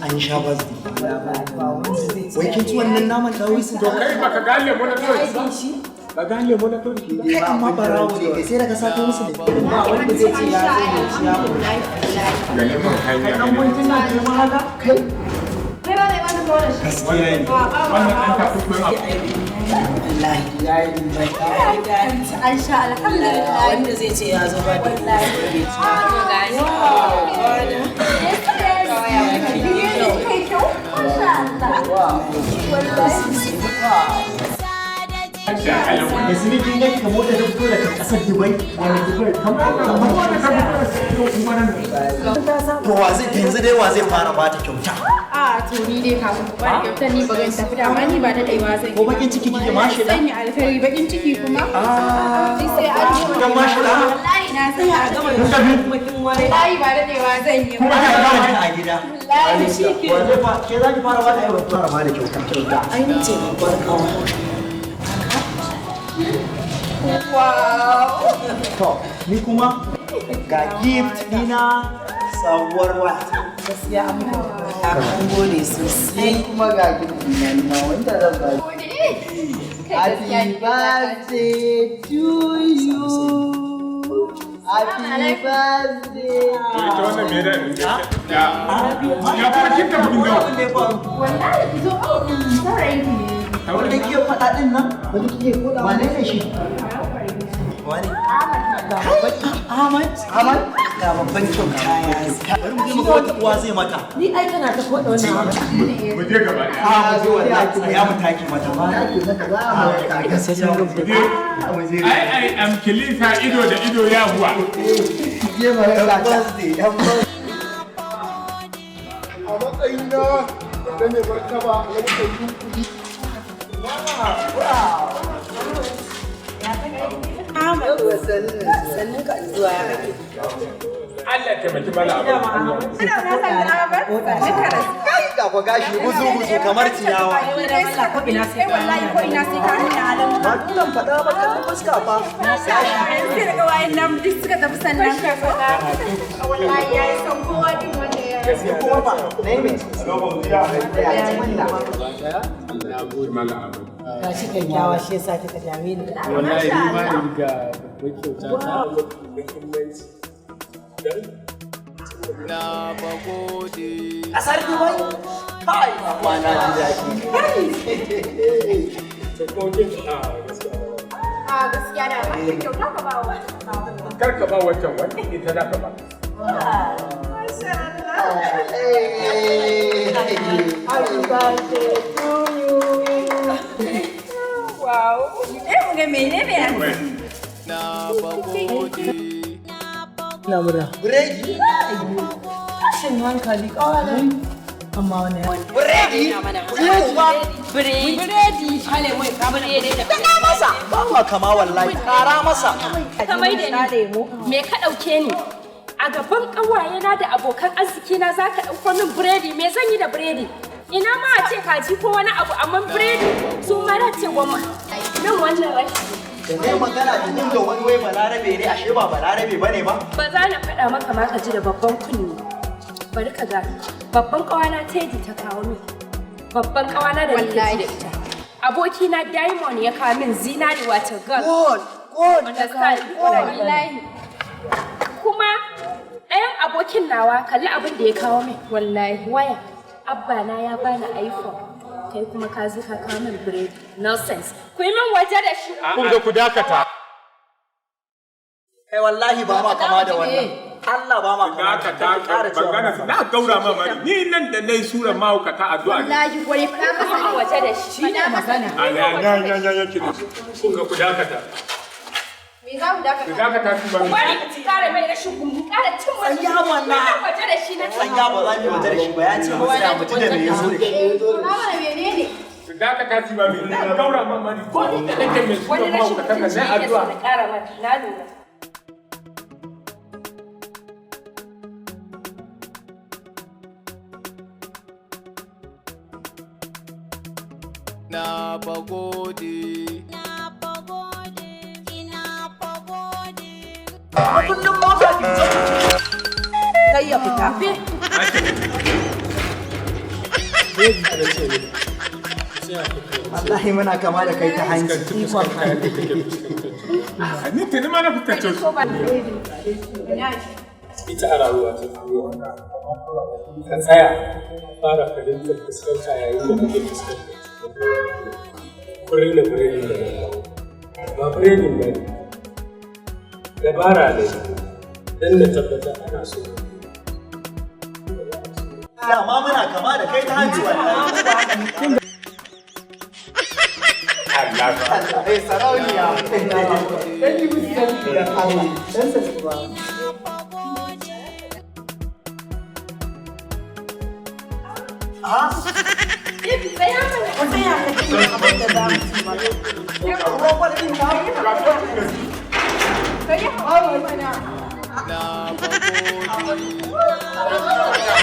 an sha bazdi. Wai kin ci wannan naman dawisu? To kai baka gane mu na to shi? Ba gane mu na to ki. Kai amma barawo ne kai sai daga sato musu da. Ba wanda zai ce ya zo ne shi ya mu. Gane mun hanya. Kai dan mutum na ke ma haka? Kai. Kai ba ne ma ta kawo shi. Gaskiya ne. Wannan dan ta kuma Wallahi yayi mai kai. An sha alhamdulillah. Wanda zai ce ya zo ba da. Wallahi. Da su ne kin gani kamar da fito daga kasar Dubai wani Dubai kamar wanda ka fito to wa zai yanzu dai wa zai fara bata kyauta To ni dai kafin ku bani kyautar ni ba zan tafi da amma ni ba da daiwa zan yi. Ko bakin ciki kike ma shi da? Zan yi alkhairi bakin ciki kuma. Sai an ji dan ma shi da? Wallahi na san a gama kuma kin wani. Wallahi ba da daiwa zan yi. Kuma ka ga mutum a gida. Wallahi shi ke. Wanda fa ke zaki fara bata kyauta fara bada kyauta. Ai ni ce babbar kawo. Wow. To ni kuma ga gift dina sabuwar wata. Gaskiya an gode sosai kuma ga gift dina wanda zan ba. Happy birthday to you. Happy birthday. ita wannan me da ya kuma kinka bugin gawa. Wallahi ki zo saurayi ne. Wanda ke faɗa ɗin nan? Wanda ke koda wane ne shi? Wane? Ahmad. Ahmad? Ga babban kyauta ya yi. Bari mu je mu ga wata uwa zai mata. Ni ai kana ta koda wannan. Mu je gaba. Mu je wallahi ya mu taki mata. Ka sai mun rubuta. Ai am kilisa ido da ido ya huwa. Je ma ya birthday. a matsayin na da mai martaba na mutum kudi. Sannan ka zuwa ya kake. Allah taimaki mala abu. Ina na san da ba. Kai ga kwa gashi buzu kamar ciyawa. Sai wallahi ko ina sai ka nuna alamu. Ba kullum faɗa ba kallon fuska fa. Sai daga wayan nan duk suka tafi sannan ka faɗa. Wallahi yayi son kowa din wanda ya Gaskiya kuma ba. Nai me? Na gode mala abu. Ka shi kyakkyawa shi yasa kika dame ni. Wallahi ni ma in ga babban kyauta ta muhimmanci. Nafagode. Kasar Dubai? Kai, ba na ji daɗi. Sakokin gaskiya da ba kyauta ka ba wa. kar ka ba wancan wani ita da ka ba. Masha Allah. Happy birthday to you. Wow. Mu ga menene a Nafagode. Na mura. Buredi. Shin hankali kawai. Amma wannan. Buredi. Biredi. Hale mai ka biredi da Kana masa. Ba ma kama wallahi. Kara masa. kamar da ni me ka dauke ni a gaban kawaye na da abokan arziki na zaka dauko min biredi me zan yi da biredi ina ma a ce kaji ko wani abu amma biredi su mara ce goma nan wannan rashi Da zai magana da dinga wani wai balarabe ne ashe ba balarabe bane ba. ba za na faɗa maka ma ka ji da babban kunni bari ka ga babban kawana Teddy ta kawo min babban kawana da nake da ita abokina Diamond ya kawo min zinari wato gold understand wallahi kuma ɗayan abokin nawa kalli abin da ya kawo min wallahi waya abba na ya bani iPhone kai kuma ka zo ka kawo min bread nonsense ku yi min waje da shi Kun ga ku dakata. Kai wallahi ba ma kama da wannan. Allah ba ma kama. Dakata bangana na gaura ma mari ni nan da nayi sura mahaukata addu'a ne. wallahi gwai ka kasa min waje da shi Shi ne magana. Ya yake da shi. Kun ga ku dakata. me za mu dakata Ku dakata ku ba. wani ki kare mai rashin gumbu kare cin waje Tsaya wannan. waje da shi na Sanya ba za mu waje da shi ba ya ce mu tsaya mu ji da me yazo da shi. na mana menene Ku dakata ku ba na gaura ma mari ko ni da nake mai sura wani rashin mahaukata mutunci na yake so addu'a. na kara mata na lura Nafagode. Kullum mota ki zo. Kai ya fita. Wallahi muna kama da kai ta hanci. Ni tuni ma na fuskanci su. Ita a rayuwa ta ka tsaya fara ka dinga fuskanta yayin da kake fuskanta. Kurele ba biredin ba ne. Dabara ne don na tabbata ana so. Dama muna kama da kai ta hanci wallahi. Allah sarauniya. Dan yi musu da Allah. Dan sa ba. Nafagode.